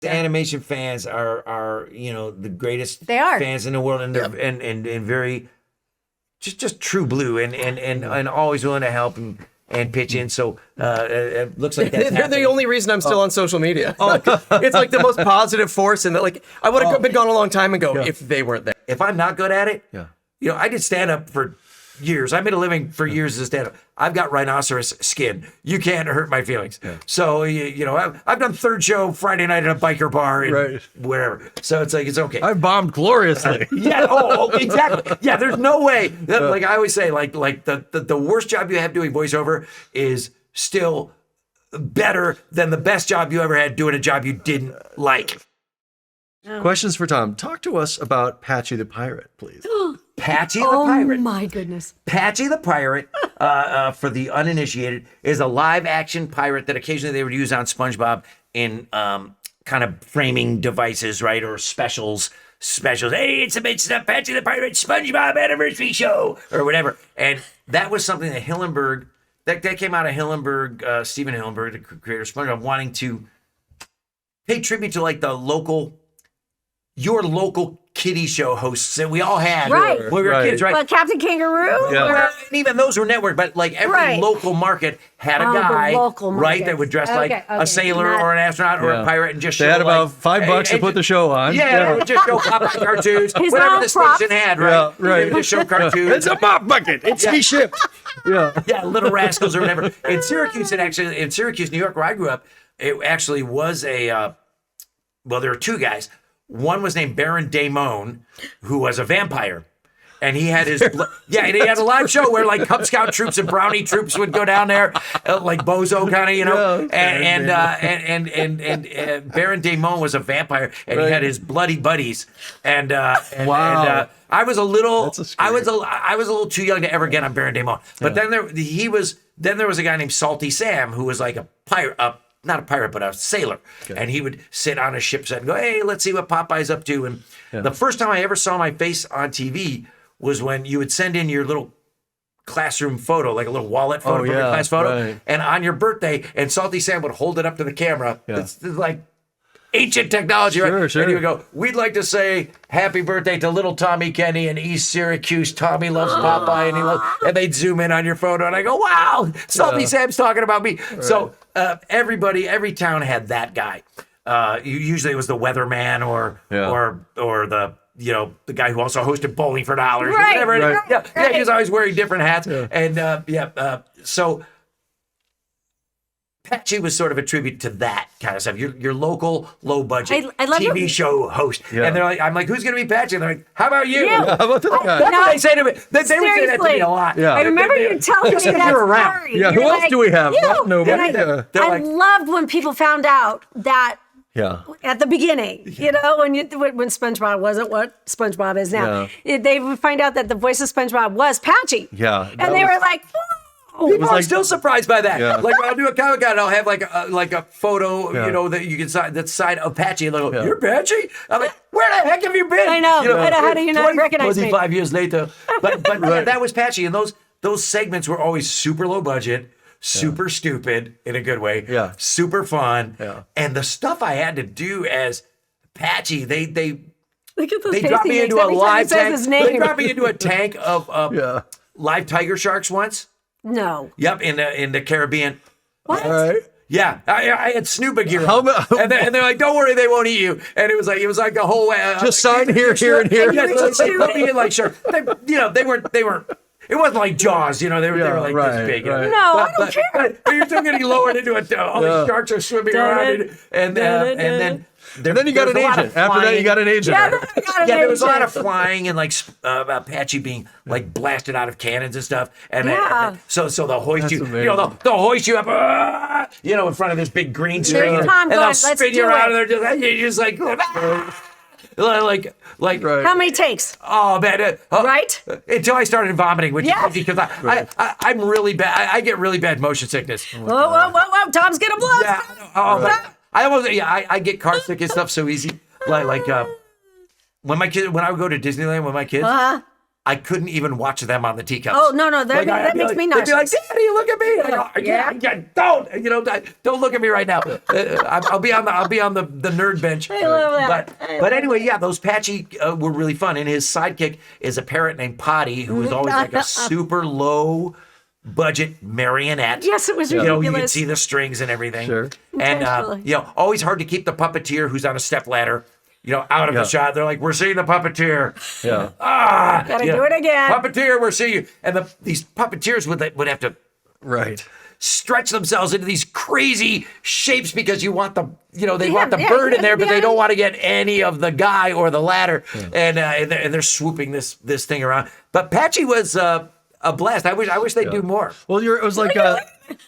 Animation fans are the greatest They are. fans in the world, and they're and very just true blue and always willing to help and pitch in. So it looks like that's They're the only reason I'm still on social media. It's like the most positive force, and that like I would have been gone a long time ago if they weren't there. If I'm not good at it, I did stand up for years. I made a living for years as a stand up. I've got rhinoceros skin. You can't hurt my feelings. So I've done third show Friday night at a biker bar and whatever. So it's like it's okay. I bombed gloriously. Exactly. Yeah, there's no way. Like I always say, like the worst job you have doing voiceover is still better than the best job you ever had doing a job you didn't like. Questions for Tom. Talk to us about Patchy the Pirate, please. Patchy the Pirate. Oh my goodness. Patchy the Pirate, for the uninitiated, is a live action pirate that occasionally they would use on SpongeBob in kind of framing devices, right? Or specials. Hey, it's the Patchy the Pirate SpongeBob anniversary show or whatever. And that was something that Hillenburg, that came out of Hillenburg, Steven Hillenburg, the creator of SpongeBob, wanting to pay tribute to like your local kiddie show hosts that we all had when we were kids, right? Well, Captain Kangaroo? And even those were networked, but like every local market had a guy, right, that would dress like a sailor or an astronaut or a pirate and just show. They had about $5 to put the show on. Yeah, would just show Popeye cartoons, whatever the station had, right? They would just show cartoons. It's a mop bucket. It's me ship. Yeah, Little Rascals or whatever. In Syracuse, New York, where I grew up, it actually was there were two guys. One was named Baron Damon, who was a vampire. And he had his, and he had a live show where like Cub Scout troops and Brownie troops would go down there, like Bozo kind of, and Baron Damon was a vampire, and he had his bloody buddies, and I was a little too young to ever get on Baron Damon, but then there was a guy named Salty Sam who was like a pirate. Not a pirate, but a sailor. And he would sit on a ship's head and go, hey, let's see what Popeye's up to. And the first time I ever saw my face on TV was when you would send in your little classroom photo, like a little wallet photo from your class photo. And on your birthday, and Salty Sam would hold it up to the camera. It's like ancient technology, right? Sure. And he would go, we'd like to say happy birthday to little Tommy Kenny in East Syracuse. Tommy loves Popeye, and they'd zoom in on your photo, and I go, wow, Salty Sam's talking about me. Right. So every town had that guy. Usually it was the weatherman or the the guy who also hosted Bowling for Dollars or whatever. He was always wearing different hats. And so Patchy was sort of a tribute to that kind of stuff. Your local low budget TV show host, and they're like, I'm like, who's gonna be Patchy? And they're like, how about you? How about this guy? That's what they say to me. They would say that to me a lot. Yeah. I remember you telling me that story. Yeah, who else do we have? Nobody. I loved when people found out that. At the beginning, when SpongeBob wasn't what SpongeBob is now, they would find out that the voice of SpongeBob was Patchy. Yeah, and they were like. People are still surprised by that. Yeah. Like when I'll do a Comic Con, I'll have like a photo, that you can sign that's side of Patchy. And they'll go, you're Patchy? I'm like, where the heck have you been? I know. How do you not recognize me? 25 years later. But that was Patchy. And those segments were always super low budget, super stupid in a good way, super fun. Yeah. And the stuff I had to do as Patchy, they dropped me into a live tank. They dropped me into a tank of live tiger sharks once. No. Yep, in the Caribbean. What? All right. Yeah, I had Snoopa gear on. And they're like, don't worry, they won't eat you. And it was like a whole just sign here, and here. Yeah, they put me in like shark. They weren't. It wasn't like Jaws, they were like this big. Right. No, I don't care. But you're still getting lowered into it. All these sharks are swimming around, and then. Then you got an agent. After that, you got an agent. There was a lot of flying and like Patchy being like blasted out of cannons and stuff. And so they'll hoist you. They'll hoist you up, in front of this big green screen, and they'll spin you around. And you're just like how many takes? Oh man, right? Until I started vomiting, which is because I'm really bad. I get really bad motion sickness. Whoa! Tom's gonna blow. Yeah. I get car sick and stuff so easy. Like when I would go to Disneyland with my kids, I couldn't even watch them on the teacups. Oh, no, that makes me They'd be like, nauseous. Daddy, look at me. And I go, yeah, don't look at me right now. I'll be on the nerd bench. I love that. But anyway, yeah, those Patchy were really fun. And his sidekick is a parrot named Potty, who was always like a super low budget marionette. Yes, it was You could ridiculous. see the strings and everything. Sure. And Totally. always hard to keep the puppeteer who's on a stepladder, out of the shot. They're like, we're seeing the puppeteer. Yeah. Gotta do it again. Puppeteer, we're seeing you. And these puppeteers would have to Right. stretch themselves into these crazy shapes because you want they want the bird in there, but they don't want to get any of the guy or the ladder. And they're swooping this thing around. But Patchy was a blast. I wish they'd do more. Well, it was like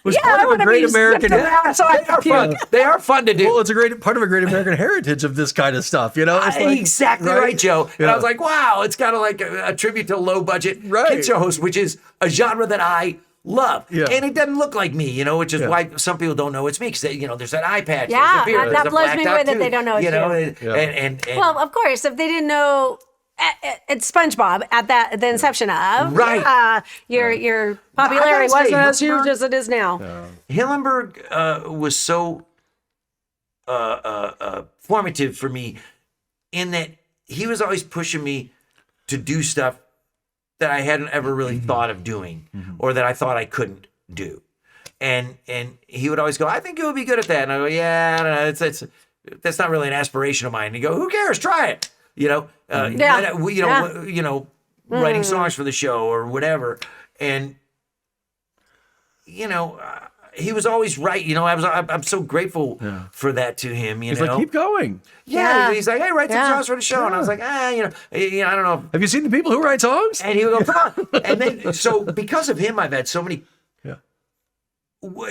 was I part of a wanna great be American. zipped around so I They are fun. They are fun to do. Well, it's a great part of a great American heritage of this kind of stuff. It's like, Exactly right, Joe. And I Yeah. was like, wow, it's kind of like a tribute to low budget Right. kid show host, which is a genre that I love. Yeah. And it doesn't look like me, which is why some people don't know it's me because there's that eye patch. Yeah, there's the beard, that there's the blows black me dot away that tooth, they don't know it's you. And Well, of course, if they didn't know it's SpongeBob at the inception of Right. your popularity I gotta say, wasn't as Hillenburg- huge as it is now. Hillenburg was so formative for me in that he was always pushing me to do stuff that I hadn't ever really thought of doing or that I thought I couldn't do. And he would always go, I think you would be good at that. And I go, yeah, I don't know. That's not really an aspiration of mine. And he go, who cares? Try it. Writing songs for the show or whatever. And, he was always right. I'm so grateful for that to him. He's like, keep going. Yeah. He's like, hey, write some songs for the show. And I was like, I don't know. Have you seen the people who write songs? And he would go, come on. And then, so because of him, I've had so many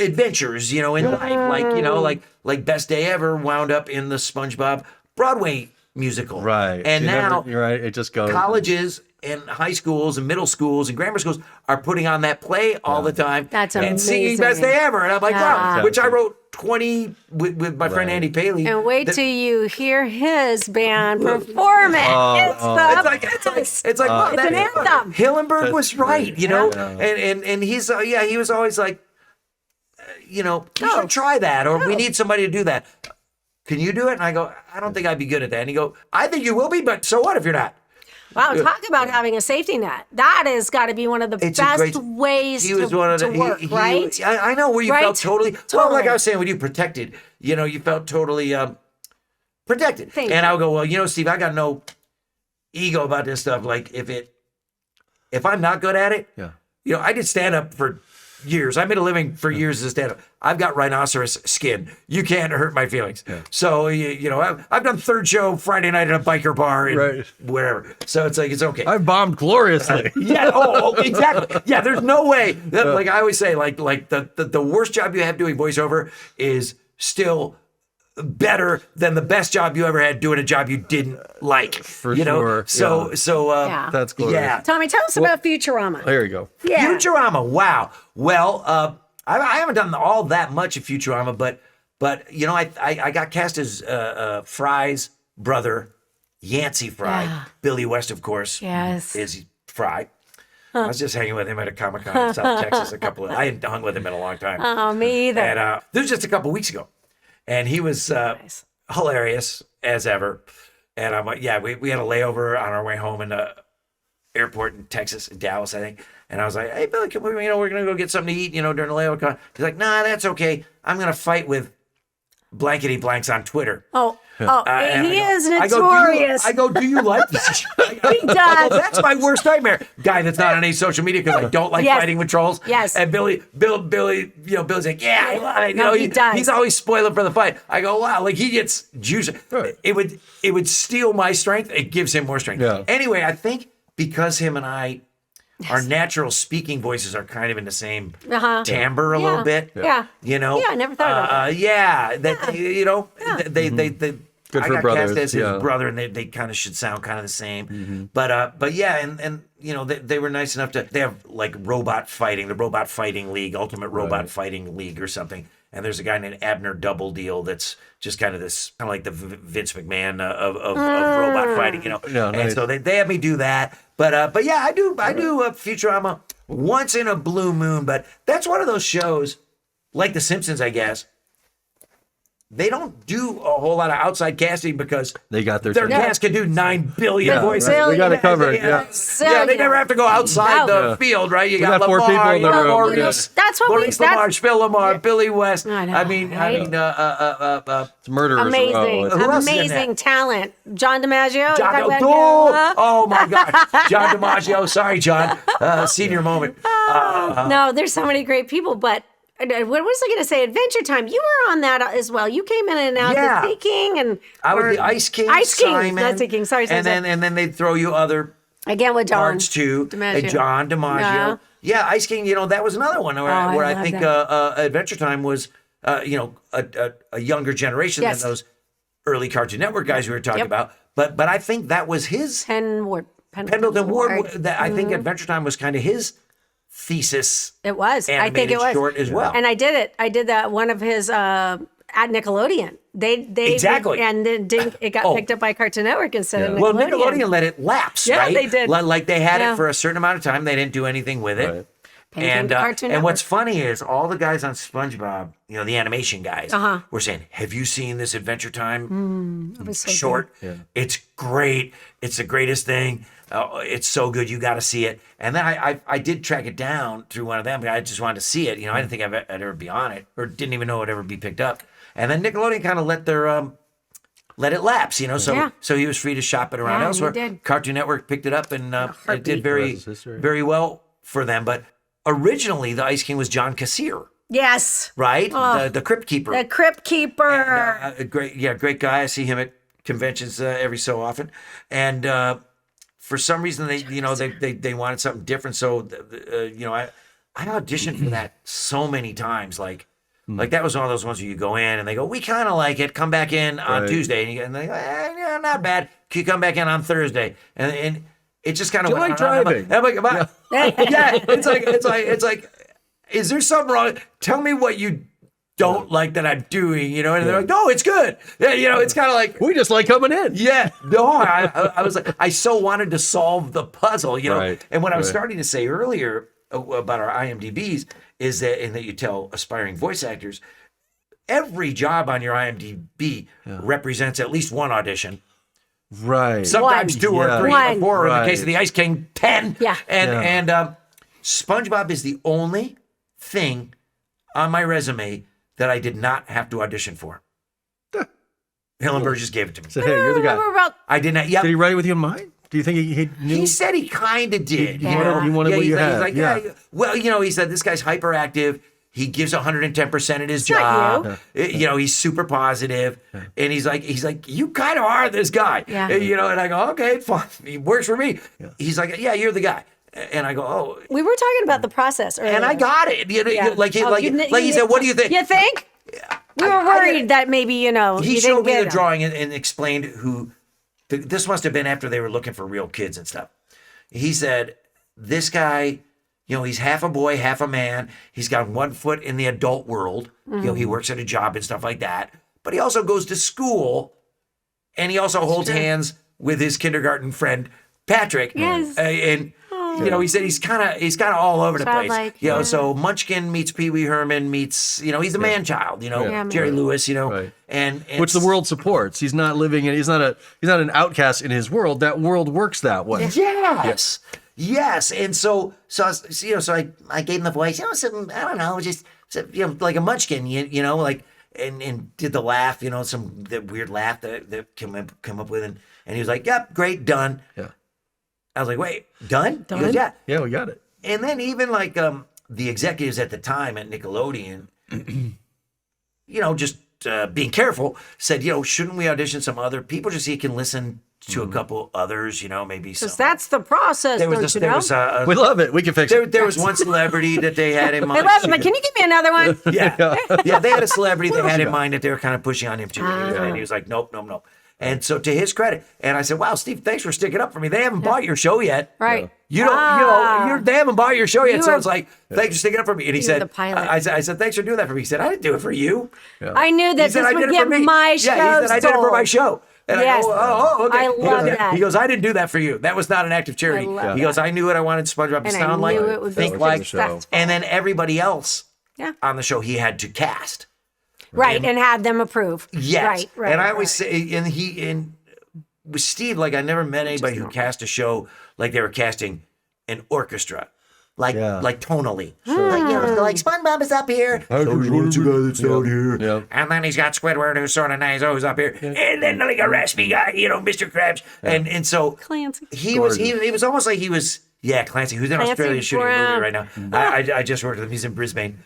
adventures, in life, like Best Day Ever wound up in the SpongeBob Broadway musical. Right. And now you're right. It just goes. colleges and high schools and middle schools and grammar schools are putting on that play all the time. That's and singing amazing. Best Day Ever. And I'm like, wow, Yeah. which I wrote 20 with my friend Andy Paley. And wait till you hear his band perform it. It's Wow, an anthem. Hillenburg was right, and he's he was always like, you should try that, or we need somebody to do that. Can you do it? And I go, I don't think I'd be good at that. And he go, I think you will be, but so what if you're not? Wow, talk about having a safety net. That has got to be one of the best ways to work, right? I know where you Right? felt totally, well, like I was saying, when you protected, you felt totally protected. Thank and I would go, well, Steve, I got no ego about this stuff. Like if I'm not good at it, I did stand up for years. I made a living for years as a stand-up. I've got rhinoceros skin. You can't hurt my feelings. So, I've done third show Friday night at a biker bar and wherever. So it's like, it's okay. I bombed gloriously. Exactly. Yeah, there's no way. Like I always say, like the worst job you have doing voiceover is still better than the best job you ever had doing a job you didn't like. For sure. So That's glorious. yeah. Tommy, tell us about Futurama. There you go. Yeah. Futurama. Wow. Well, I haven't done all that much of Futurama, but I got cast as Fry's brother, Yancey Fry. Yeah. Billy West, of course, Yes. is Fry. I was just hanging with him at a Comic-Con in South Texas I hadn't hung with him in a long time. Oh, me either. And this was just a couple weeks ago. And he was hilarious as ever. And I'm like, we had a layover on our way home in the airport in Texas, in Dallas, I think. And I was like, hey, Billy, can we, we're going to go get something to eat, during the layover. He's like, nah, that's okay. I'm going to fight with blankety blanks on Twitter. And he is I notorious. go, do you like that? He does. That's my worst nightmare. Guy that's not on any social media because I don't like fighting with trolls. Yes. And Billy's like, yeah, I love it. No, he does. He's always spoiling for the fight. I go, wow, like he gets juice. Right. It would steal my strength. It gives him more strength. Yeah. Anyway, I think because him and I, our natural speaking voices are kind of in the same timbre a little bit. Yeah. Yeah, I never thought about that. They Good I for got brothers, cast as his yeah. brother, and they kind of should sound kind of the same. But yeah, and they were nice enough to. They have like robot fighting, the Robot Fighting League, Ultimate Robot Fighting League, or something. and there's a guy named Abner Double Deal that's just kind of this, kind of like the Vince McMahon of robot fighting, you know. Yeah, and nice. so they have me do that. But yeah, I do Futurama once in a blue moon. But that's one of those shows, like The Simpsons, I guess. They don't do a whole lot of outside casting because They got their cast can do 9 billion voices. right. We got it covered. Yeah, Yeah. they never have to go outside No. the field, right? You got got 4 Lamar, people in you the got room. Maurice, That's what Maurice Lamar, Phil Lamar, Billy West. I know, I mean, It's murderers. Amazing, Who else is in amazing that? talent. John DiMaggio. John, you talk about him? oh my God, John DiMaggio. Sorry, John. Senior moment. No, there's so many great people, but what was I going to say? Adventure Time. You were on that as well. You came in and out Yeah. the Sea King, and I was the Ice King. Ice King, Simon, not Sea King. Sorry, and then they'd throw you other again with John parts too. DiMaggio. And John DiMaggio. Yeah. Yeah, Ice King. You know, that was another one where, I where I love think that. Adventure Time was, a younger generation Yes. than those early Cartoon Network guys we were talking Yep. about. But I think that was his Pendleton Ward. That I think Adventure Time was kind of his thesis. It was. I think animated it was short as well. And I did it. I did that. One of his at Nickelodeon. They Exactly. and then it got picked up by Cartoon Network instead of Nickelodeon. Well, Nickelodeon let it lapse, Yeah, right? they did. Like they had Yeah. it for a certain amount of time. They didn't do anything with it. Right. Came to Cartoon And what's Network. funny is all the guys on SpongeBob, the animation guys, were saying, "Have you seen this Adventure Time It was so short? It's great. It's the greatest thing. It's so good. You got to see it." And then I did track it down through one of them. But I just wanted to see it. I didn't think I'd ever be on it, or didn't even know it'd ever be picked up. And then Nickelodeon kind of let it lapse. So he was free to shop it around Yeah, he elsewhere. did. Cartoon Network picked it up, and it heartbeat. did very, The rest is history. very well for them. But originally, the Ice King was John Cassier, Yes. right? The Crypt Keeper. The Crypt Keeper. A great guy. I see him at conventions every so often, and for some reason they wanted something different. So I auditioned for that so many times, like that was one of those ones where you go in and they go, "We kind of like it. Come back in on Right. Tuesday," and they go, "Not bad. Can you come back in on Thursday?" And it just kind of Do you went like on. driving? I'm like, yeah. It's like, is there something wrong? Tell me what you don't like that I'm doing, and they're like, "No, it's good." Yeah, it's kind of like, We just like coming in. yeah, no, I was like, I so wanted to solve the puzzle, Right, And what I was right. starting to say earlier about our IMDb's is that you tell aspiring voice actors, every job on your IMDb represents at least one audition. Right. Sometimes 2 or 3 or One. 4. In the Right. case of the Ice King, 10. Yeah. And SpongeBob is the only thing on my resume that I did not have to audition for. Hillenberg just gave it to me. Said, hey, you're the guy. Remember about I did not. Yep. Did he write it with you in mind? Do you think he knew? He said he kind of did. He wanted what he's you like, had. He's like, Yeah. well, he said this guy's hyperactive. He gives 110% at his not job. He's super positive, and he's like, you kind of are this guy. Yeah. And I go, okay, fine. He works for me. He's like, yeah, you're the guy. And I go, oh, we were talking about the process earlier. and I got it. Yeah. Like he Oh, said, what do you think? You think? We were I worried didn't- that maybe, He you showed didn't me get the him. drawing and explained who. This must have been after they were looking for real kids and stuff. He said, this guy, he's half a boy, half a man. He's got 1 foot in the adult world. He works at a job and stuff like that. But he also goes to school, and he also holds hands with his kindergarten friend Patrick. Yes. And he said he's kind of all over the place. Childlike, yeah. So Munchkin meets Pee Wee Herman meets he's the man child. Yeah, Jerry man. Lewis. Right. And Which the world supports. He's not living in. He's not an outcast in his world. That world works that way. Yes. And so I gave him the voice, some, I don't know, just like a munchkin, and did the laugh, the weird laugh that come up with, and he was like, "Yep, great, done." Yeah. I was like, "Wait, done?" He goes, "Yeah." Yeah, we got it. And then even like the executives at the time at Nickelodeon, just being careful, said, shouldn't we audition some other people just so you can listen to a couple others, maybe some. Because that's the process, There was don't this, you there know? was We love it. We can fix it. there was one celebrity that they had in I mind. love it, but can you give me another one? Yeah, they had a celebrity they had in mind that they were kind of pushing on him too. And he was like, nope. And so to his credit, and I said, wow, Steve, thanks for sticking up for me. They haven't bought your show yet. Right. You don't, they haven't bought your show yet. So it's like, thanks for sticking up for me. And he were said, the pilot. I said, thanks for doing that for me. He said, I didn't do it for you. I knew that He said, this I would did it for get me. my show. Yeah, he said, I did it for my sold. show. And Yes. I go, oh, okay. I love that. He goes, I didn't do that for you. That was not an act of charity. love He goes, I knew what I wanted SpongeBob to And I sound like, knew it would be think like, successful. and then everybody else Yeah. on the show he had to cast. Right, and had them approve. Yes. Right. And I always say, and with Steve, like I never met anybody who cast a show like they were casting an orchestra. Like tonally. Like SpongeBob is up here. How could you What's the guy that's down here? Yeah. And then he's got Squidward who's sort of nice, oh, he's up here. And then like a raspy guy, Mr. Krabs. And so Clancy. he was almost like he was Clancy, who's in Clancy Australia shooting a movie Brown. right now. I just worked with him. He's in Brisbane.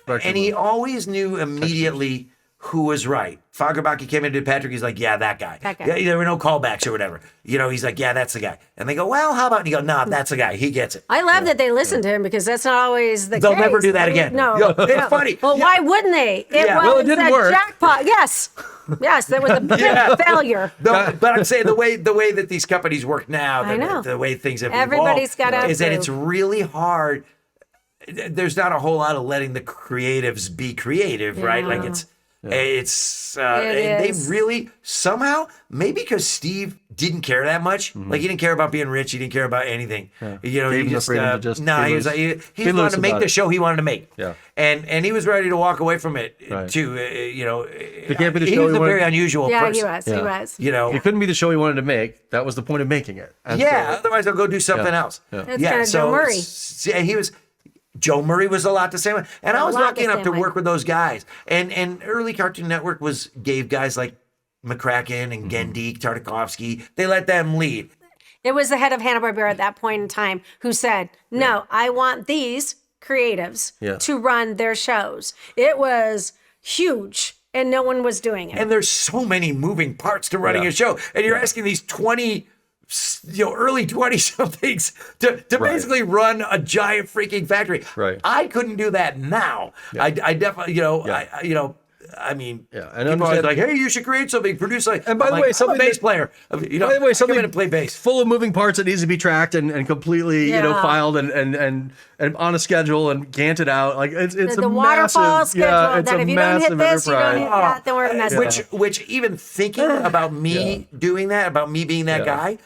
And he always knew immediately who was right. Fagerbaki came in and did Patrick. He's like, yeah, that guy. That guy. Yeah, there were no callbacks or whatever. He's like, yeah, that's the guy. And they go, well, how about? And he go, no, that's the guy. He gets it. I love that they listen to him because that's not always the They'll case. never do that again. No. It's funny. Well, why wouldn't they? Well, it didn't a work. jackpot. Yes, that was a big failure. No, but I'm saying the way that these companies work now, I know. the way things have Everybody's evolved, gotta is that approve. it's really hard. There's not a whole lot of letting the creatives be creative, right? Like it's they is. really somehow, maybe because Steve didn't care that much. Like he didn't care about being rich. He didn't care about anything. He him the just freedom to just no. be He was loose. like, he Be just wanted loose to make about the it. show he wanted to make. Yeah. And he was ready to walk away from it Right. too. It can't be the he show was he a wanted- very unusual Yeah, person. he was. He was. It couldn't be the show he wanted to make. That was the point of making it. And so- Otherwise I'll go do something else. That's kind of Joe Murray. Joe Murray was a lot the same way. And I was A lot lucky the enough same to way. work with those guys. And early Cartoon Network gave guys like McCracken and Gendy, Tartakovsky, they let them lead. It was the head of Hanna-Barbera at that point in time who said, no, I want these creatives to run their shows. It was huge, and no one was doing it. And there's so many moving parts to running a show. And you're asking these 20, early 20-somethings to basically run a giant freaking factory. Right. I couldn't do that now. I definitely, I mean, And people are understand- like, hey, you should create something, produce something. And by I'm the like, way, I'm a something bass that- player. By the way, come something in and play bass. full of moving parts that needs to be tracked and completely, filed and on a schedule and ganted out. Like it's the a waterfall massive, schedule, it's that a if you don't hit massive this, you don't hit enterprise. that, then we're messing. Which even thinking about me doing that, about me being that guy,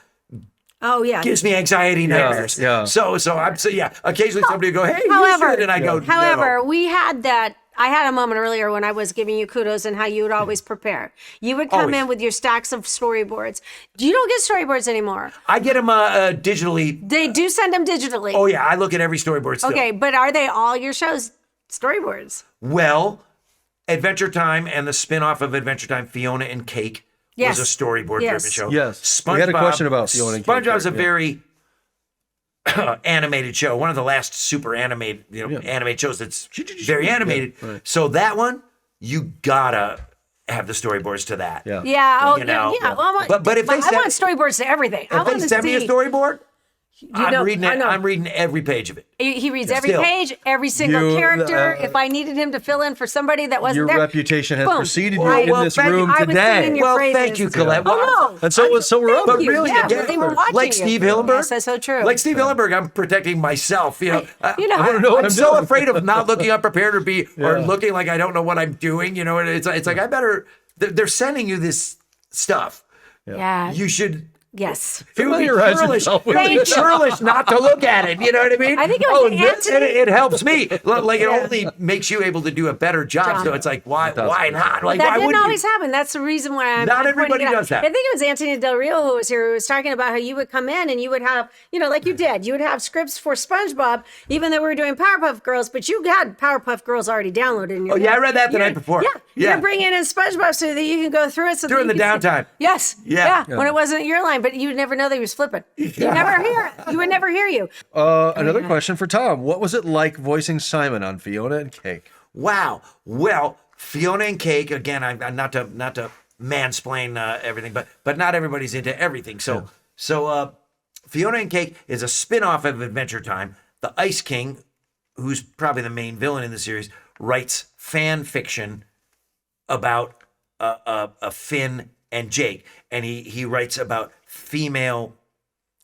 Oh, yeah. gives me anxiety nightmares. yeah. So occasionally somebody will go, hey, However, you should, and I go, however, no. we had that. I had a moment earlier when I was giving you kudos and how you would always prepare. You would come Always. in with your stacks of storyboards. You don't get storyboards anymore. I get them digitally. They do send them digitally. Oh yeah, I look at every storyboard still. Okay, but are they all your shows storyboards? Well, Adventure Time and the spin-off of Adventure Time, Fiona and Cake, Yes. was a storyboard-driven Yes. show. Yes. We had a question about Fiona and Cake SpongeBob's there, a yeah. very animated show. One of the last super animated, animated shows that's very animated. Right. So that one, you gotta have the storyboards to that. Yeah. Yeah. Oh, You know, yeah. Well, I want, but if they I send- want storyboards to everything. I If want they to send me a see. storyboard, know, I'm reading I it. know. I'm reading every page of it. He reads every Still. page, every single You, character. If I needed him to fill in for somebody that wasn't Your there, reputation has boom. preceded you I- in this thank you. room I was today. singing your Well, phrases. thank you, Colette. Oh, no. And so we're up. But you. really, Yeah, again, they were watching like you. Steve Hillenberg. Yes, that's so true. Like Steve Hillenberg, I'm protecting myself. You know, I wanna know what I'm I'm so doing. afraid of not looking unprepared or Yeah. looking like I don't know what I'm doing. It's like I better. They're sending you this stuff. yeah. You should. Yes. It would be Familiarize churlish. yourself with It would be it. churlish not to look at it. You know what I mean? I think it was this- Anthony- it helps me. Like it only makes you able to do a better job. So it's like, why not? Like, That why didn't wouldn't always you? happen. That's the reason why I'm. Not I'm pointing everybody it out. does that. I think it was Anthony Del Rio who was here who was talking about how you would come in and you would have, like you did, you would have scripts for SpongeBob, even though we were doing Powerpuff Girls, but you had Powerpuff Girls already downloaded in your Oh, yeah, I head. read that the You're- night before. Yeah. Yeah. You're bringing in SpongeBob so that you can go through it. So During that the you can see- downtime. Yes. Yeah. When it wasn't your line, but you would never know that he was flipping. You never hear it. You would never hear you. Another question for Tom. What was it like voicing Simon on Fiona and Cake? Wow. Well, Fiona and Cake, again, I'm not to mansplain everything, but not everybody's into everything. So Fiona and Cake is a spin-off of Adventure Time. The Ice King, who's probably the main villain in the series, writes fan fiction about a Finn and Jake, and he writes about female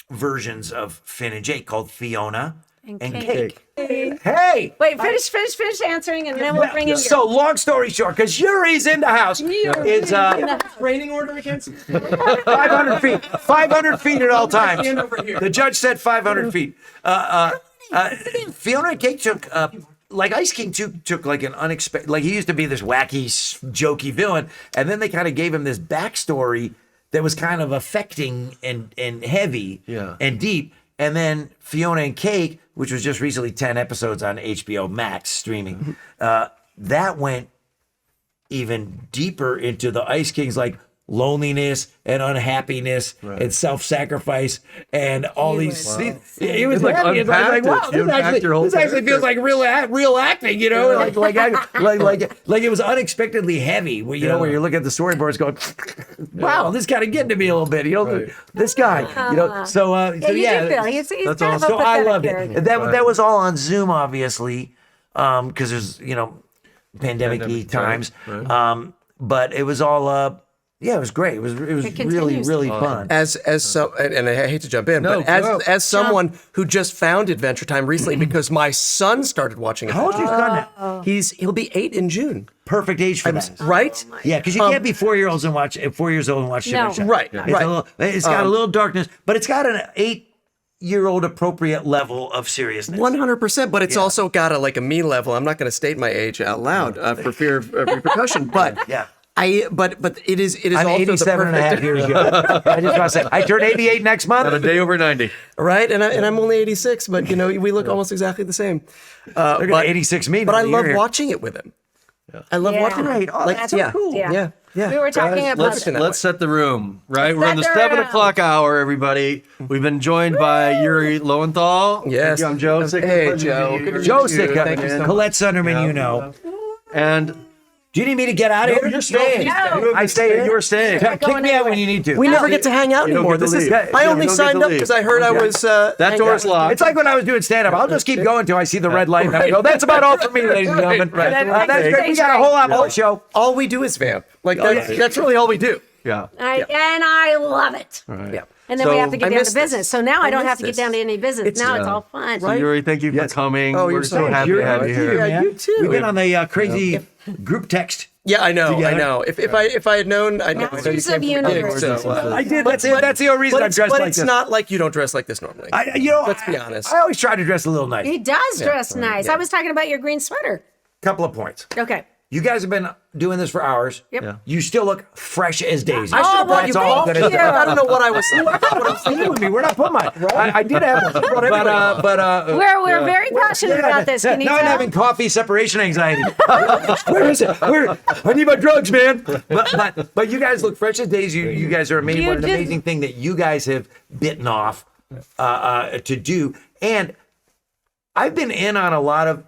versions of Finn and Jake called Fiona and Cake. Hey! Wait, finish answering, and then we'll bring in. So long story short, because Yuri's in the house, it's Training order against 500 feet, 500 feet at all times. The judge said 500 feet. Fiona and Cake took. Like Ice King took like an unexpected, like he used to be this wacky, jokey villain, and then they kind of gave him this backstory that was kind of affecting and heavy and deep. And then Fiona and Cake, which was just recently 10 episodes on HBO Max streaming, that went even deeper into the Ice King's like loneliness and unhappiness and self-sacrifice and all these. It was like heavy. Like, wow, this actually feels like real acting, you know, like it was unexpectedly heavy. Where where you look at the storyboards going, wow, this kind of getting to me a little bit, you know, this guy, you know. So you do feel he's that's kind awesome. of a So I pathetic loved character. it. That was all on Zoom, obviously, because there's pandemic-y times. Right. But it was all yeah, it was great. It was really fun. As so, and I hate to jump in, but as someone who just found Adventure Time recently because my son started watching it. How old's your son now? He'll be 8 in June. Perfect age for that. Right? Yeah, because you can't be 4 years old and watch Shimmer. Right. It's got a little darkness, but it's got an 8-year-old appropriate level of seriousness. 100%, but it's also got a me level. I'm not going to state my age out loud for fear of repercussion, but Yeah. but it is I'm also 87 and a half years young. I just want to say, I turn 88 next month. Not a day over 90. right, and I'm only 86, but we look almost exactly the same. They're going to 86 me. But I love watching it with him. I love watching it. Oh, that's so cool. Yeah. We were talking about Let's set the room, right? We're in the Set the 7 room. o'clock hour, everybody. We've been joined by Yuri Lowenthal. Yes. I'm Joe. Sitka. Hey, Pleasure to Joe. meet you. Good to Joe meet you. Sitka, Thank you so much. Colette Sunderman, And Do you need me to get out of here? you're staying. No. I stay here. You're staying. Kick me out when you need to. We never get to hang out You don't anymore. get to This is. leave. I Yeah, only you don't get signed to up leave. because I heard I was. That hanging door's out. locked. It's like when I was doing stand-up. I'll just keep going till I see the red light and I go, that's about all for me, ladies and gentlemen. That's great. We got a whole lot more show. All we do is vamp. That's really all we do. Yeah. And I love it. Right. Yeah. And then So, we have to get I down to miss this. business. So now I don't miss have to get this. down to any business. Now it's all fun. So Yuri, thank you for coming. Oh, We're you're so so happy to have you here. Yeah, you too. We've been on the crazy group text. Yeah, I know. Together. I know. If I had known, I know. I know you Masters came of from a Universe. gig, so, I did. That's the only reason I'm dressed but like it's this. not like you don't dress like this normally. Let's be honest. I always try to dress a little nice. He does dress nice. I was talking about your green sweater. Couple of points. Okay. You guys have been doing this for hours. Yep. Yeah. You still look fresh as daisies. I should have brought you That's all coffee. that is. I don't know what I was Thinking with me. Where did I put mine? I did have one. But We're very passionate about this. Can you now I'm tell? having coffee separation anxiety. Where is it? I need my drugs, man. But you guys look fresh as daisies. You guys are amazing. You What an did- amazing thing that you guys have bitten off to do. And I've been in on a lot of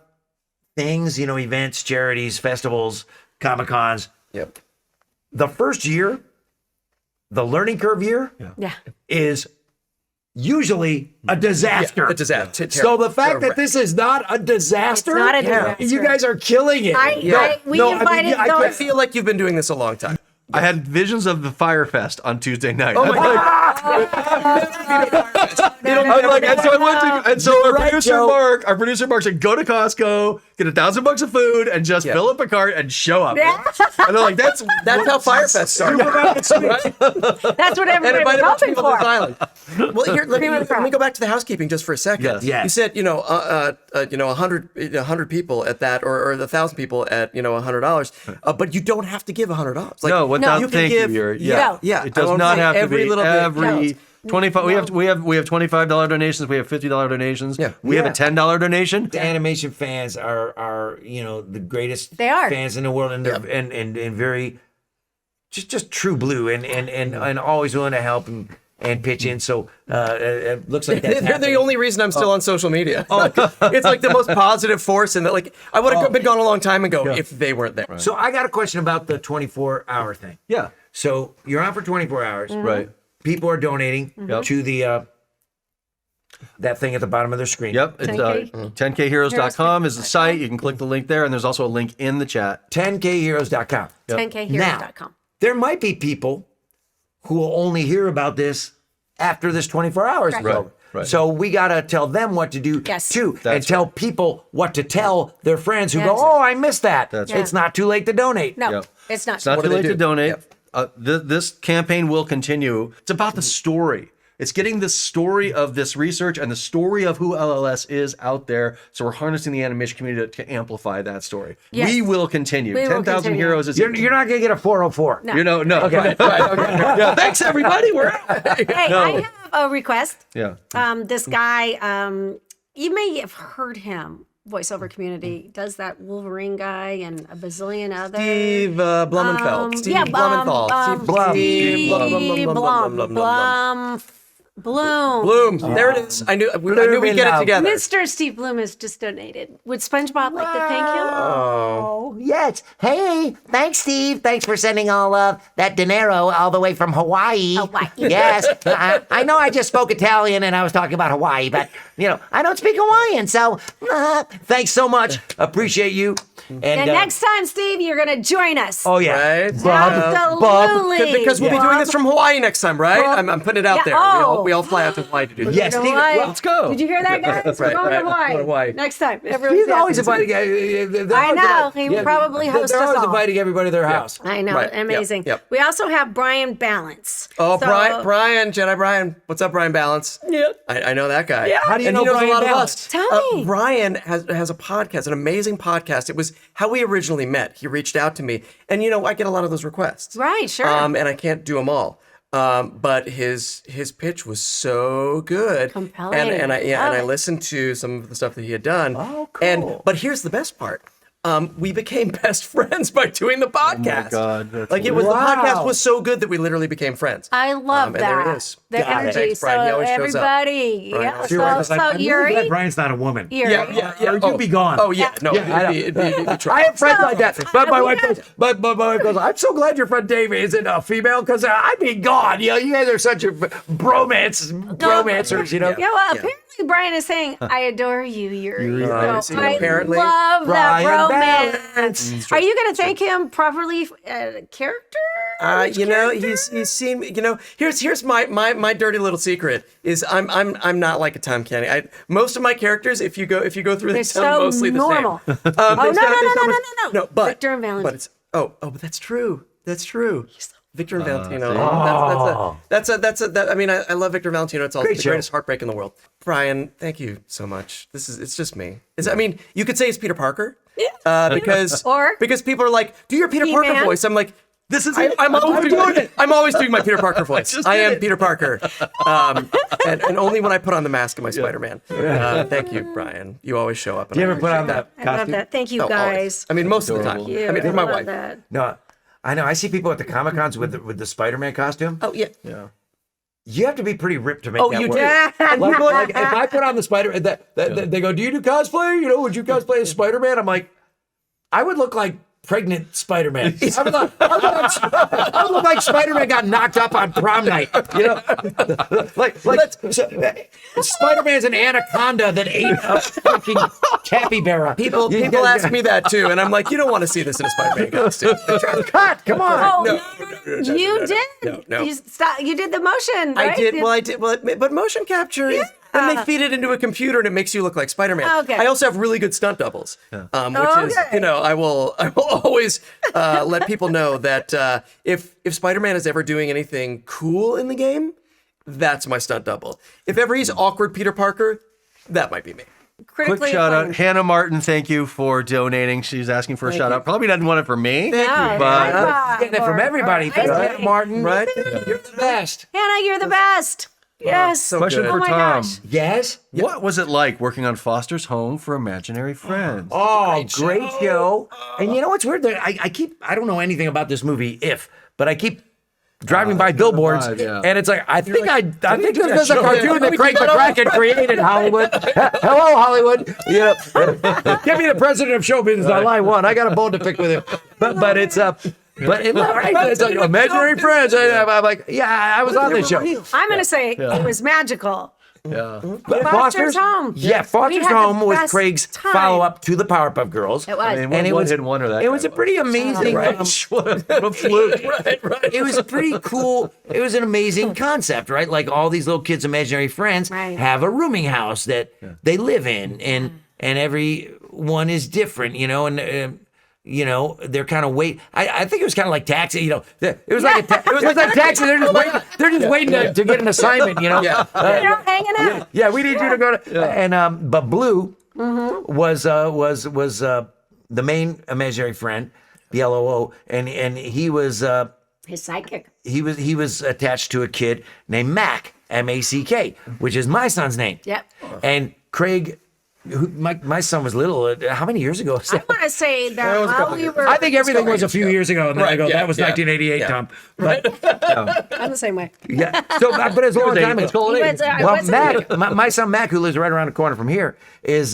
things, events, charities, festivals, Comic-Cons. Yep. The first year, the learning curve year, Yeah. is usually a disaster. a disaster. So the fact that this is not a disaster, It's not a disaster. you guys are killing it. We invited I those. I feel like you've been doing this a long time. I had visions of the Fire Fest on Tuesday night. Oh my I'm like, and so I went to, and so Right, Joe. our producer Mark said, go to Costco, get $1,000 of food, and just fill up a cart and show up. And they're like, that's how Firefest started. That's what And everybody was invited a bunch of hoping people to this for. island. Well, here, let Cream of the crop. me go back to the housekeeping just for a second. Yes. Yes. You said, 100 people at that, or 1,000 people at, $100, but you don't have to give $100. Like, no, without you can thank give, you, Yuri. No. Yeah, It does I'm not saying have to every be little bit every counts. 25. We have $25 donations. We have $50 donations. Yeah. We have a $10 donation. The animation fans are the greatest They are. fans in the world, and they're and very just true blue and always willing to help and pitch in. So it looks like that's They're the happening. only reason I'm still on social media. It's like the most positive force, and that I would have been gone a long time ago if they weren't there. So I got a question about the 24-hour thing. Yeah. So you're on for 24 hours. Right. People are donating to the that thing at the bottom of their screen. Yep. It's 10kheroes.com is the site. You can click the link there, and there's also a link in the chat. 10kheroes.com. 10kheroes.com. There might be people who will only hear about this after this 24 hours is over. Right. So we got to tell them what to do too, and tell people what to tell their friends who go, oh, I missed that. It's not too late to donate. No, it's not. It's not too late to donate. This campaign will continue. It's about the story. It's getting the story of this research and the story of who LLS is out there. So we're harnessing the animation community to amplify that story. Yes. We will continue. We will 10,000 continue. Heroes is... You're not going to get a 404. No. You know, no. Okay. Yeah, thanks, everybody. We're out. Hey, I have a request. Yeah. This guy, you may have heard him. Voiceover community does that Wolverine guy and a bazillion others. Steve Blumenfeld. Steve Blumenthal. Steve Bloom. There it is. I knew we'd get it together. Mr. Steve Bloom has just donated. Would SpongeBob like to thank him? Oh, yes. Hey, thanks, Steve. Thanks for sending all of that dinero all the way from Hawaii. Hawaii. Yes. I know I just spoke Italian and I was talking about Hawaii, but, I don't speak Hawaiian. So thanks so much. Appreciate you. And next time, Steve, you're going to join us. Oh, yeah. Right? Absolutely. Because we'll be doing this from Hawaii next time, right? I'm putting it out there. We all fly out to Hawaii to do this. Yes, Steve. Well, let's go. Did you hear that, guys? We're going to Hawaii. Next time. He's always inviting. I know. He probably hosts They're us always all. inviting everybody to their house. I know. Right. Amazing. Yep. We also have Brian Balance. Oh, So- Brian, Jedi Brian. What's up, Brian Balance? Yeah. I know that guy. Yeah. How do you And know he knows Brian a lot Balance? of us. Tell me. Brian has a podcast, an amazing podcast. It was how we originally met. He reached out to me, and I get a lot of those requests. Right, sure. And I can't do them all. But his pitch was so good, Compelling. and I Love and I it. listened to some of the stuff that he had done. Oh, cool. But here's the best part. We became best friends by doing the podcast. God, that's the podcast was so good that we literally became friends. I love and that. there it is. The Got it. energy. Thanks, Brian. He So always shows up. everybody, Brian yeah. always So, shows up. I'm really Yuri, glad Brian's not a woman. Yuri. Yeah. Or you'd be gone. Oh yeah, no, I it'd be I have friends like that, but my we wife goes. But my wife goes. I'm so glad your friend Dave isn't a female because I'd be gone. You guys are such a bromancers. Yeah, well, apparently Brian is saying, I adore you, Yuri. So I apparently. love that Brian romance. Are you going to thank him properly character? He's seen. Here's my dirty little secret is I'm not like a Tom Kenny. Most of my characters, if you go through, they so sound mostly normal. the same. No. But Victor and Valentino. But it's but that's true. That's true. Victor and Valentino. That's I mean, I love Victor Valentino. It's also the greatest heartbreak in the world. Brian, thank you so much. It's just me. I mean, you could say it's Peter Parker. Yeah. Because people are like, do your Peter Parker voice. I'm like, this is I'm always doing my Peter Parker voice. I am Peter Parker. And only when I put on the mask am I Spider-Man. Thank you, Brian. You always show up. Do you ever put on that I love costume? that. Thank you, No, guys. always. I mean, most of the time. You. I mean, for my love wife. that. No, I know. I see people at the Comic Cons with the Spider-Man costume. Oh yeah. You have to be pretty ripped to make Oh, that you work. do. Like, if I put on the Spider, they go, "Do you do cosplay? Would you cosplay as Spider-Man?" I'm like, I would look like pregnant Spider-Man. I would look like Spider-Man got knocked up on prom night. Spider-Man's an anaconda that ate a fucking capybara. People ask me that too, and I'm like, you don't want to see this in a Spider-Man costume. Cut! Come on! You did. No. You did the motion. Right? I did. But motion capture is. Then they feed it into a computer and it makes you look like Spider-Man. Okay. I also have really good stunt doubles, which is, I will always let people know that if Spider-Man is ever doing anything cool in the game, that's my stunt double. If ever he's awkward Peter Parker, that might be me. Critically Quick shout acclaimed. out. Hannah Martin, thank you for donating. She's asking for a shout out. Probably doesn't want it for me. Thank you. But Getting it from everybody. Thanks, Hannah Martin. Right? You're the best. Hannah, you're the best. Yes. So question good. for Oh my Tom. gosh. Yes? What was it like working on Foster's Home for Imaginary Friends? Oh, great show. And you know what's weird? I don't know anything about this movie, but I keep driving by billboards, and it's like, I think this is a cartoon that Craig McCracken created, Hollywood. Hello, Hollywood. Give me the president of show business on line one. I got a bone to pick with him. But it's it's like imaginary friends. I'm like, I was on this show. I'm going to say it was magical. Yeah. Foster's Home. Yeah, We Foster's had the Home was best Craig's time. follow-up to the Powerpuff Girls. It was. I mean, And it what was hit wonder that It guy was a pretty amazing. What a fluke. It was a pretty cool. It was an amazing concept, right? Like all these little kids' imaginary friends Right. have a rooming house that they live in, and every one is different, and. They're kind of I think it was kind of like Taxi. It was like it was like Taxi. They're just waiting. They're just waiting to get an assignment. Yeah. They're hanging out. Yeah, we need you to go to. And but Blue was the main imaginary friend, the LOO, and he was His sidekick. he was attached to a kid named Mac, Mack, which is my son's name. Yep. And Craig. My son was little. How many years ago? I want to say that while we were. I think everything was a few years ago, and then I go, that was 1988, Tom. But I'm the same way. yeah, so but it's a long time ago. He was, Well, Mac, my son Mac, who lives right around the corner from here, is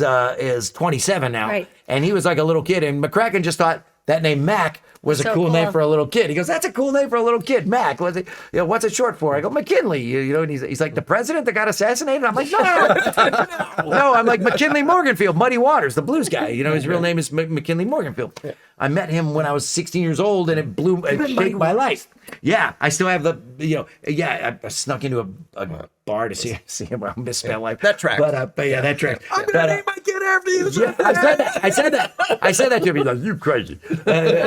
27 now, Right. and he was like a little kid, and McCracken just thought that name Mac was a So cool cool. name for a little kid. He goes, "That's a cool name for a little kid, Mac. What's it? What's it short for?" I go, "McKinley." And he's like, "The president that got assassinated." I'm like, "No, no." I'm like, McKinley Morganfield, Muddy Waters, the blues guy. His real name is McKinley Morganfield. I met him when I was 16 years old, and it changed my life. Yeah, I still have I snuck into a bar to see him. I misspelled life. That tracks. But yeah, that tracks. I'm gonna name my kid after you. Yeah, I said that to him. He's like, "You crazy?" I'm like,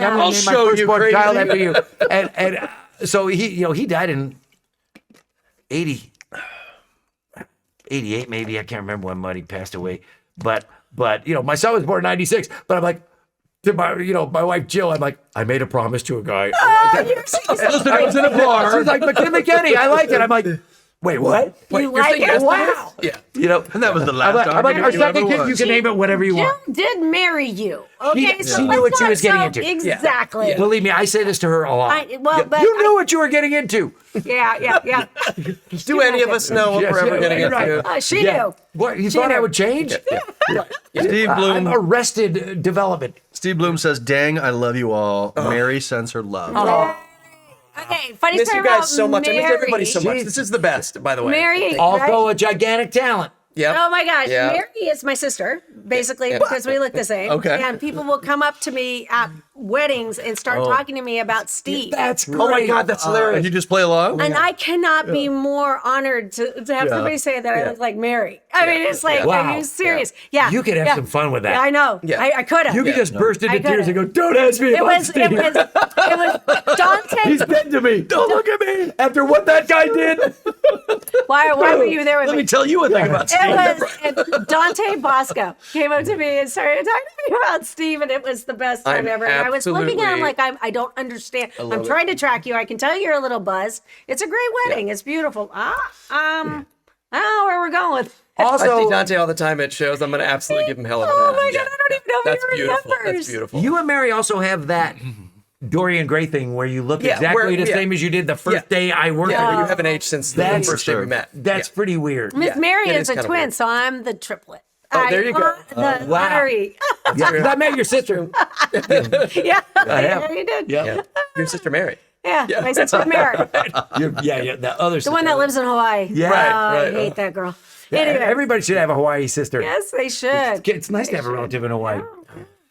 "I'm gonna name my firstborn child after you." And so he died in 88 maybe. I can't remember when Muddy passed away. But my son was born in 96. But I'm like, to my wife Jill, I'm like, I made a promise to a guy. Oh, I was in a bar. She's like, McKinney, I like it. I'm like, wait, what? You like it? Wow. Yeah. And that was the last time. I'm like, our you second ever kid, you was. can name it whatever you Jill want. did marry you. Okay, She knew what she was getting into. Exactly. Believe me, I say this to her a lot. But You knew what you were getting into. Yeah. Do any of us know what we're ever getting you're into? right. She knew. What, you thought I would change? Steve Bloom. I'm arrested development. Steve Bloom says, "Dang, I love you all." Mary sends her love. Okay, funny Miss story you guys about so much. I miss everybody so much. Jeez. This is the best, by the way. Mary. Also right? a gigantic talent. Yep. Oh my gosh, Yeah. Mary is my sister, basically, Yeah. because we look the same. Okay. And people will come up to me at weddings and start talking to me about Steve. That's great. Oh my God, that's And hilarious. you just play along? And I cannot be more honored to have somebody say that I look like Mary. I mean, it's like, Wow. are you serious? Yeah. You could have some fun with that. Yeah, I know. Yeah. I could have. You could just burst into I tears and go, could've. "Don't ask me It about was, Steve. it was Dante. He's dead to me. Don't look at me. After what that guy did." Why were you there with Let me? me tell you a thing about Steve. It was and Dante Bosco came up to me and started talking to me about Steve, and it was the best time I'm ever. And I was looking at him absolutely- like, I don't understand. I'm love it. trying to track you. I can tell you're a little buzzed. It's a great wedding. It's beautiful. I don't know where we're going with. I see Also, Dante all the time at shows. I'm going to absolutely give him hell of a Oh time. my God, I don't even know if That's he beautiful. remembers. That's beautiful. you and Mary also have that Dorian Gray thing where you look Yeah, exactly where- the yeah. same as you did the first day I worked Yeah, with but you. you haven't aged since the That's first day we met. That's Yeah. pretty weird. Miss Yeah, Mary it is is a kinda twin, weird. so I'm the triplet. Oh, there you go. The wow. lottery. Yeah, 'cause I met your sister. Yeah, have. you did. Yeah. Your sister Mary. Yeah, my sister Mary, Yeah, the other sister. the one that lives in Hawaii. Yeah. Right, I right. hate that girl. Yeah, Anyway, everybody should have a Hawaii sister. yes, they should. It's nice to have a relative in Hawaii.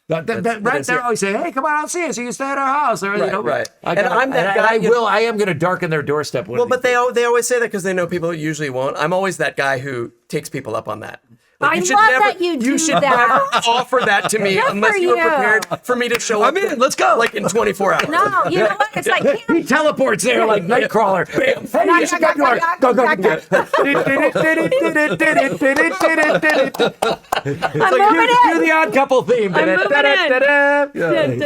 Right is there, it. always say, "Hey, come on out and see us. You can stay at our house." Or, Right, right. I And I'm that guy, I am going to darken their doorstep. Well, but they always say that because they know people usually won't. I'm always that guy who takes people up on that. I you should love never, that you do should that. never offer that to me Good unless for you were you. prepared for me to show up. I'm in. Let's go. Like in 24 hours. No, you know what? It's like He teleports there like Nightcrawler. Bam. Hey, you should go to our go. I'm moving Do in. the Odd Couple theme. I'm moving in.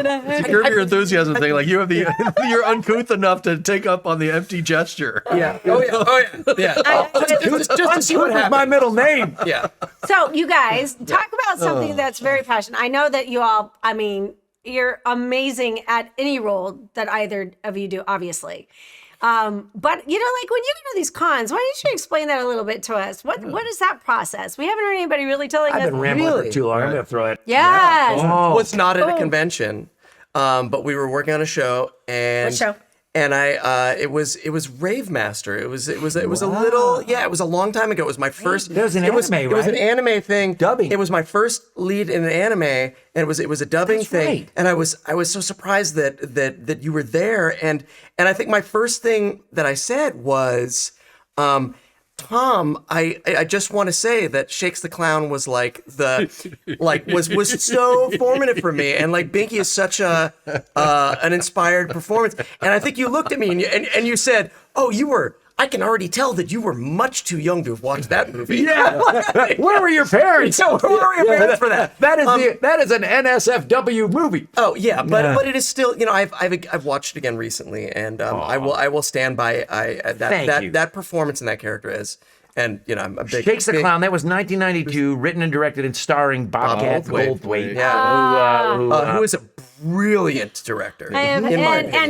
Curb Your Enthusiasm thing. Like you have you're uncouth enough to take up on the empty gesture. Yeah. Oh yeah. Oh yeah. Yeah. Just to see what That's happens. my middle name. Yeah. So, you guys, talk about something that's very passionate. I know that you all, you're amazing at any role that either of you do, obviously. But, like when you go to these cons, why don't you explain that a little bit to us? What is that process? We haven't heard anybody really telling us. I've been rambling Really? for too long. I'm going to throw it. Yes. Oh. Was not at a convention, but we were working on a show and What show? and it was Rave Master. It was a little, it was a long time ago. It was my first. It was an anime, It was an right? anime thing. Dubbing. It was my first lead in an anime, and it was a dubbing That's thing. right. And I was so surprised that you were there. And I think my first thing that I said was, Tom, I just want to say that Shakes the Clown was was so formative for me, and like Binky is such an inspired performance. And I think you looked at me and you said, "Oh, I can already tell that you were much too young to have watched that movie." Yeah. Where were your parents? Where were your parents for that? That is an NSFW movie. Oh yeah, but it is still, I've watched it again recently, and I will stand by that performance in that character is, and I'm a big Shakes the Clown. That was 1992, written and directed and starring Bobcat Goldthwait. Yeah, who is a brilliant director. And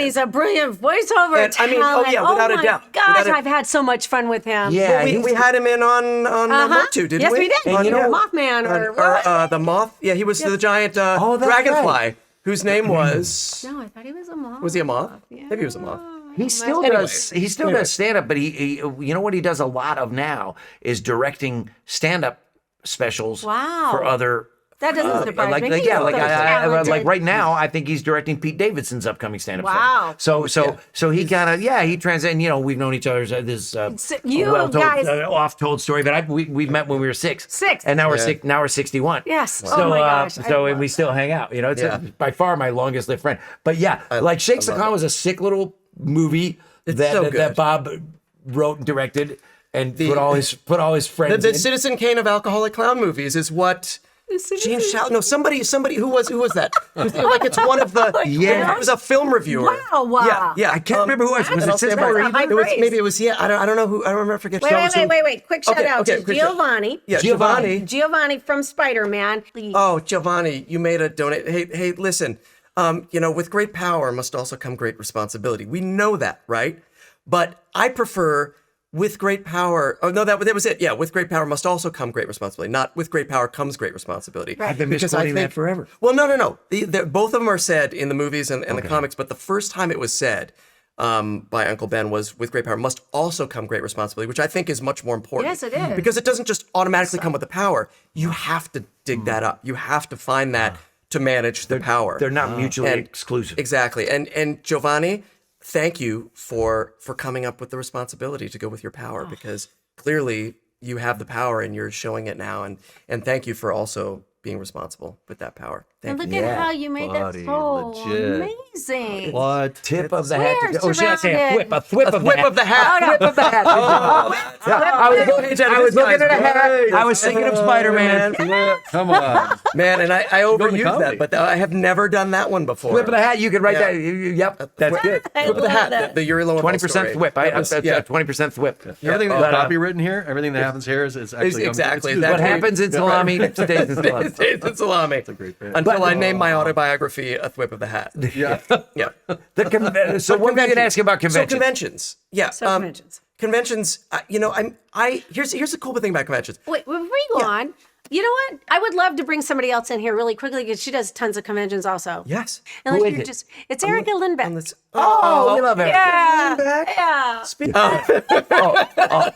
he's a brilliant voiceover talent. Without a doubt. Gosh, I've had so much fun with him. Yeah, we had him in on Motu, didn't we? Yes, we did. Mothman or what? The moth. Yeah, he was the giant dragonfly whose name was. No, I thought he was a moth. Was he a moth? Yeah. Maybe he was a moth. He still does. He still does stand up, but he what he does a lot of now is directing stand up specials for other. That doesn't surprise me. Like right now, I think he's directing Pete Davidson's upcoming stand-up. Wow. So he he transcended. We've known each other. This oft-told story, but we met when we were six, and now we're 61. Yes. So, oh my gosh. And we still hang out. It's by far my longest lived friend. But Shakes the Clown was a sick little movie that Bob wrote and directed and put all his friends. The Citizen Kane of alcoholic clown movies is what. Gene Shalit. No, somebody. Who was that? Like it's one of the. Yeah, it was a film reviewer. Wow. Yeah. I can't remember who it was. Was it maybe it was. Yeah, I don't know who. I don't remember. Forget. Wait. Quick shout out to Giovanni. Yeah, Giovanni from Spider-Man. Oh, Giovanni, you made a donate. Hey, listen. With great power must also come great responsibility. We know that, right? But I prefer. With great power, that was it. Yeah, with great power must also come great responsibility. Not with great power comes great responsibility. Right. I've been misquoting that forever. Well, no. Both of them are said in the movies and the comics, but the first time it was said by Uncle Ben was with great power must also come great responsibility, which I think is much more important. Yes, it is. Because it doesn't just automatically come with the power. You have to dig that up. You have to find that to manage the power. They're not mutually exclusive. Exactly. And Giovanni, thank you for coming up with the responsibility to go with your power, because clearly you have the power and you're showing it now. And thank you for also being responsible with that power. And look at how you made that so amazing. What? Tip of the hat. Square Oh, should I say a surrounded. whip? A whip of the hat. of the hat. A whip of the hat. I was looking at a hat. I was thinking of Spider-Man. Come on. Man, and I overused that, comedy. but I have never done that one before. Whip of the hat. You could write that. Yep, that's good. Whip of the hat. The Yuri Lowenthal 20% story. thwip. That was- 20% thwip. Everything that's copywritten here, everything that happens here is actually Exactly. it's What happens in salami stays in salami. It's salami. a great bit. Until I named my autobiography A Whip of the Hat. Yeah. Yeah. So what were you asking about conventions? So conventions. Yeah. Conventions. Conventions. Here's the cool thing about conventions. Wait, before you go on, you know what? I would love to bring somebody else in here really quickly because she does tons of conventions also. Yes. And Who like is you're it? just, it's Erica Lindbeck. Oh, we love Erica. Yeah.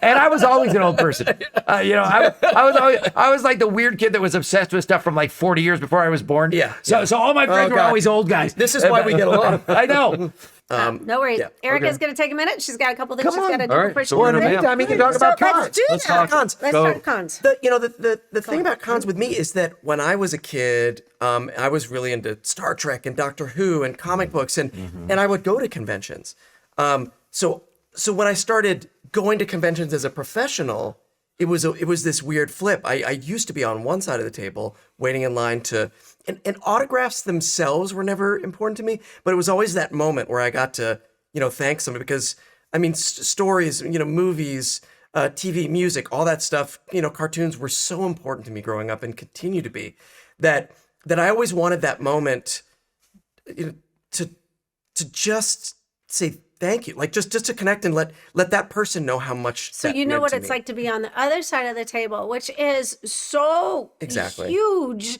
And I was always an old person. I was like the weird kid that was obsessed with stuff from like 40 years before I was born. Yeah. So all my friends were always old guys. This is why we get along. I know. No worries. yeah, Erica's going to take a minute. She's got a couple things she's got to do All right, before so she we're goes gonna in. Anytime you can talk about Let's cons. do Let's that. talk cons. Let's Go. talk cons. The thing about cons with me is that when I was a kid, I was really into Star Trek and Doctor Who and comic books, and I would go to conventions. So when I started going to conventions as a professional, it was this weird flip. I used to be on one side of the table waiting in line to, and autographs themselves were never important to me, but it was always that moment where I got to thank somebody, because stories, movies, TV, music, all that stuff, cartoons were so important to me growing up and continue to be, that I always wanted that moment to just say thank you, like just to connect and let that person know how much. So that you know meant what to it's me. like to be on the other side of the table, which is so Exactly. huge.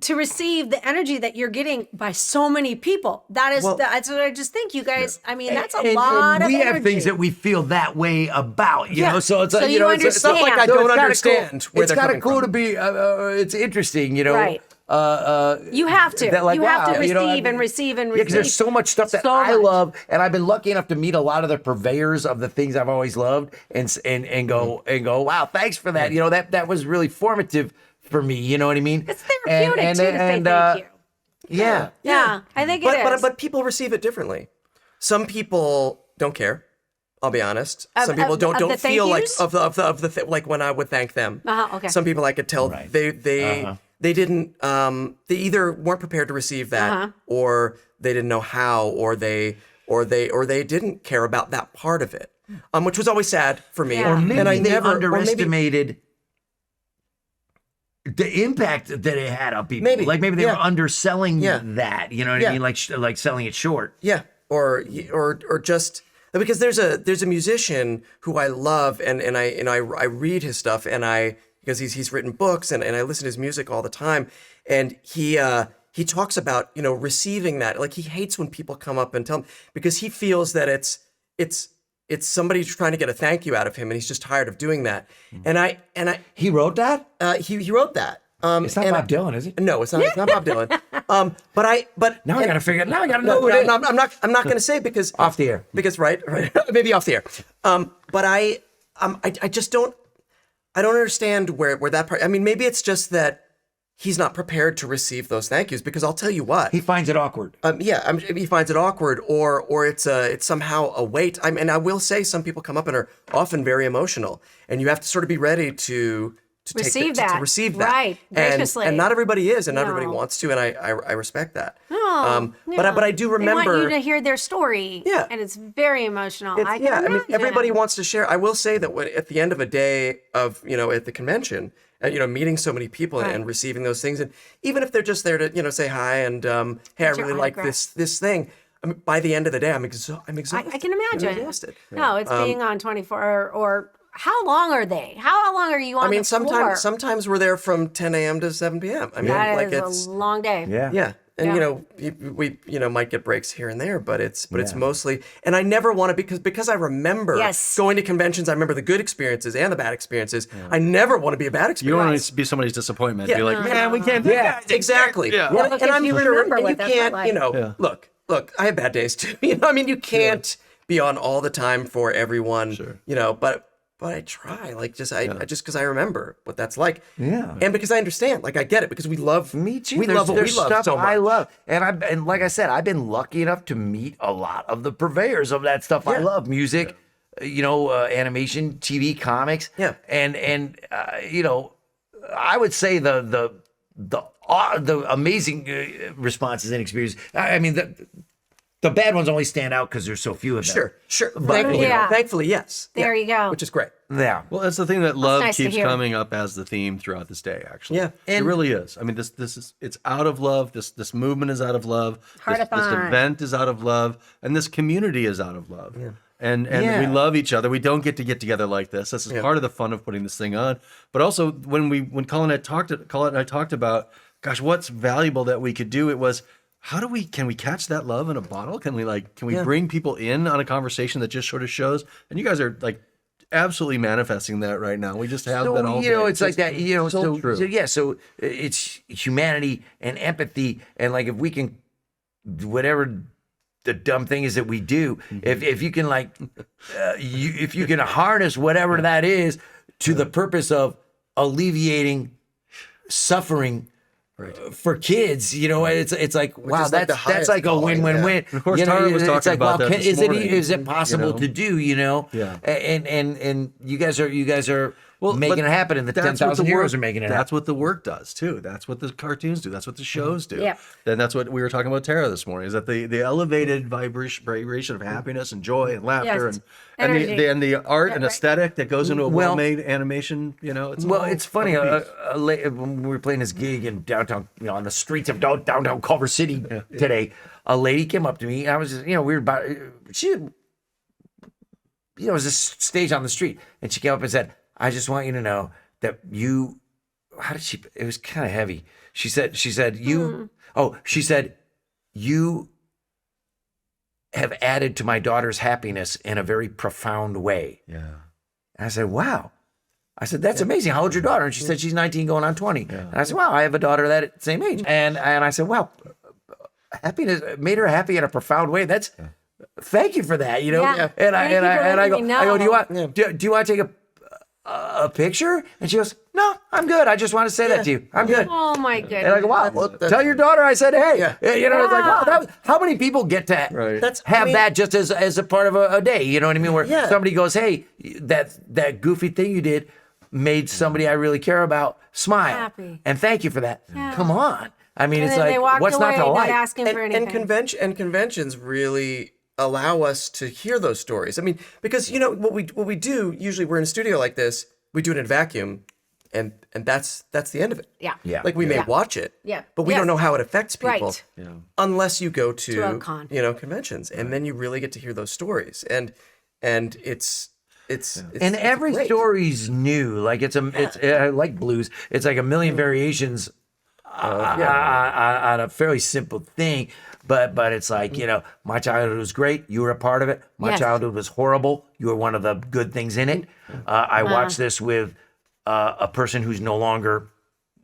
to receive the energy that you're getting by so many people. That's what I just think, you guys. I mean, that's a lot of we energy. have things that we feel that way about, you know. So it's So like, you It's not like I understand. don't understand where It's they're kind of coming cool from. to be. It's interesting, you know. Right. You have to. that, like, you have wow, to receive you know, I mean, and receive and receive. Yeah, because there's so much stuff that So I much. love, and I've been lucky enough to meet a lot of the purveyors of the things I've always loved, and go, wow, thanks for that. You know, that was really formative for me. You know what I mean? It's therapeutic too to say thank you. Yeah. Yeah, I think it is. But people receive it differently. Some people don't care. I'll be honest. Some people of don't the thank feel like yous? like when I would thank them. Okay. Some people I could tell they didn't they either weren't prepared to receive that or they didn't know how or they didn't care about that part of it. Which was always sad for me. Yeah. Or Maybe and I they never underestimated the impact that it had on people. Maybe. Like maybe they were underselling Yeah. that. You know what I mean? Like selling it short. Yeah, or just because there's a musician who I love and I read his stuff because he's written books and I listen to his music all the time, and he talks about receiving that. Like, he hates when people come up and tell him, because he feels that it's somebody trying to get a thank you out of him, and he's just tired of doing that. And I He wrote that? he wrote that. It's not Bob Dylan, is it? No, it's not. It's not Bob Dylan. But Now I gotta figure it. Now I gotta know no, who it is. no, I'm not going to say because Off the air. Because right, maybe off the air. But I just don't. I don't understand where that part. I mean, maybe it's just that he's not prepared to receive those thank yous, because I'll tell you what. He finds it awkward. He finds it awkward, or it's somehow a weight. And I will say, some people come up and are often very emotional, and you have to sort of be ready to Receive to that. receive that, Right, graciously. and not everybody is, and not No. everybody wants to, and I respect that. Oh, But I do remember. They want you to hear their story. Yeah. And it's very emotional. I can I mean, imagine. everybody wants to share. I will say that at the end of a day of, at the convention, meeting so many people and receiving those things, and even if they're just there to, say hi and, hey, I your really like autograph. this thing. I mean, by the end of the day, I'm exhausted. I can imagine. I'm exhausted. No, it's being on 24 or how long are they? How long are you on I mean, the floor? sometimes we're there from 10 a.m. to 7 p.m. I mean, That like, is it's a long day. yeah. And Yeah. we might get breaks here and there, but it's mostly. And I never want to, because I remember Yes. going to conventions. I remember the good experiences and the bad experiences. I never want to be a bad You experience. don't want to be somebody's disappointment. Yeah. Be like, man, we can't do Yeah, that. exactly. Yeah. Well, look, and if I'm you sure remember and what you that's can't, like. look, I have bad days too. I mean, you can't be on all the time for everyone. Sure. But I try, like, just because I remember what that's like. Yeah. And because I understand, like, I get it, because we love. Me too. We love what we there's love stuff so much. I love, and like I said, I've been lucky enough to meet a lot of the purveyors of that stuff. I love music, animation, TV, comics. Yeah. And I would say the amazing responses and experiences. I mean, the bad ones only stand out because there's so few of them. Sure. But, Thankfully, yes. There you go. Which is great. Yeah. Well, that's the thing that love nice to keeps hear. coming up as the theme throughout this day. Actually, Yeah. it really is. I mean, it's out of love. This movement is out of love. This Heartathon. event is out of love, and this community is out of love. Yeah. And Yeah. we love each other. We don't get together like this. This is part of the fun of putting this thing on. But also, when Colin and I talked about, gosh, what's valuable that we could do? It was, can we catch that love in a bottle? Can we bring people in on a conversation that just sort of shows? And you guys are like absolutely manifesting that right now. We just have that all day. It's like that, so true. So it's humanity and empathy, and like, if we can, whatever the dumb thing is that we do, if you can, like, if you can harness whatever that is to the purpose of alleviating suffering for kids, it's like, wow, is like the that's highest like a calling, win-win-win. And of course, Tara was talking about that this morning, is it possible to do? Yeah. And you guys are Well, making but it happen, and the that's what 10,000 the heroes work- are making it happen. That's what the work does too. That's what the cartoons do. That's what the shows do. Yeah. Then that's what we were talking about Tara this morning. Is that the elevated vibration of happiness and joy and laughter Yes. and Energy. the art and right. aesthetic that goes into a Well- well-made animation. It's It's funny. When we were playing this gig in downtown, on the streets of downtown Culver City today, a lady came up to me. I was just, we were about, it was this stage on the street, and she came up and said, "I just want you to know that you how did she? It was kind of heavy. She said, you have added to my daughter's happiness in a very profound way. Yeah. And I said, wow. I said, that's amazing. How old's your daughter? And she said, she's 19 going on 20. Yeah. And I said, wow, I have a daughter that same age. And I said, wow, happiness made her happy in a profound way. That's, thank you for that, you know? Yeah. And I go, do you want to take a picture? And she goes, no, I'm good. I just want to say that to you. I'm good. Oh my goodness. And I go, wow, well, tell your daughter I said, hey, you know, it's like, wow, how many people get to that just as a part of a day, you know what I mean? Where somebody goes, hey, that goofy thing you did made somebody I really care about smile. Happy. And thank you for that. Yeah. Come on. I mean, and it's like, what's not to like? Asking for anything. And conventions really allow us to hear those stories. I mean, because, you know, what we do, usually we're in a studio like this, we do it in a vacuum, and that's the end of it. Yeah. Like we may watch it, but we don't know how it affects people unless you go to a con. You know, conventions, and then you really get to hear those stories, and it's and every great. story's new. Like it's like blues. It's like a million variations on a fairly simple thing. But it's like, you know, my childhood was great. You were a part of it. My childhood was horrible. You were one of the good things in it. I watched this with a person who's no longer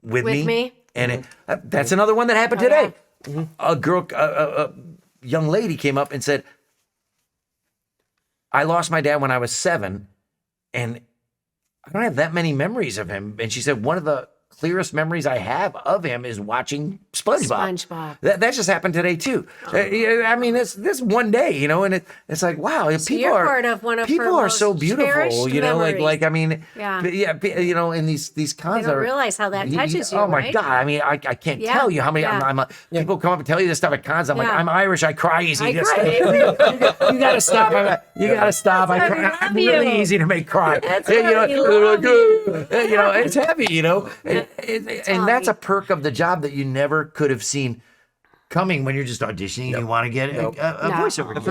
with me. And that's another one that happened today. A young lady came up and said, I lost my dad when I was 7, and I don't have that many memories of him. And she said, one of the clearest memories I have of him is watching SpongeBob. That just happened today too. I mean, this one day, you know, and it's like, wow, so people are part of one of people her are so most beautiful, you know, memories. like I mean, you know, and these cons you don't realize how that touches you. Oh my right? God, I mean, I can't tell you how many. People come up and tell you this stuff at cons. I'm like, I'm Irish, I cry easy. You gotta stop. You gotta stop. I'm really easy to make cry. You know, it's heavy. You know. And that's a perk of the job that you never could have seen coming when you're just auditioning and you want to get a voiceover.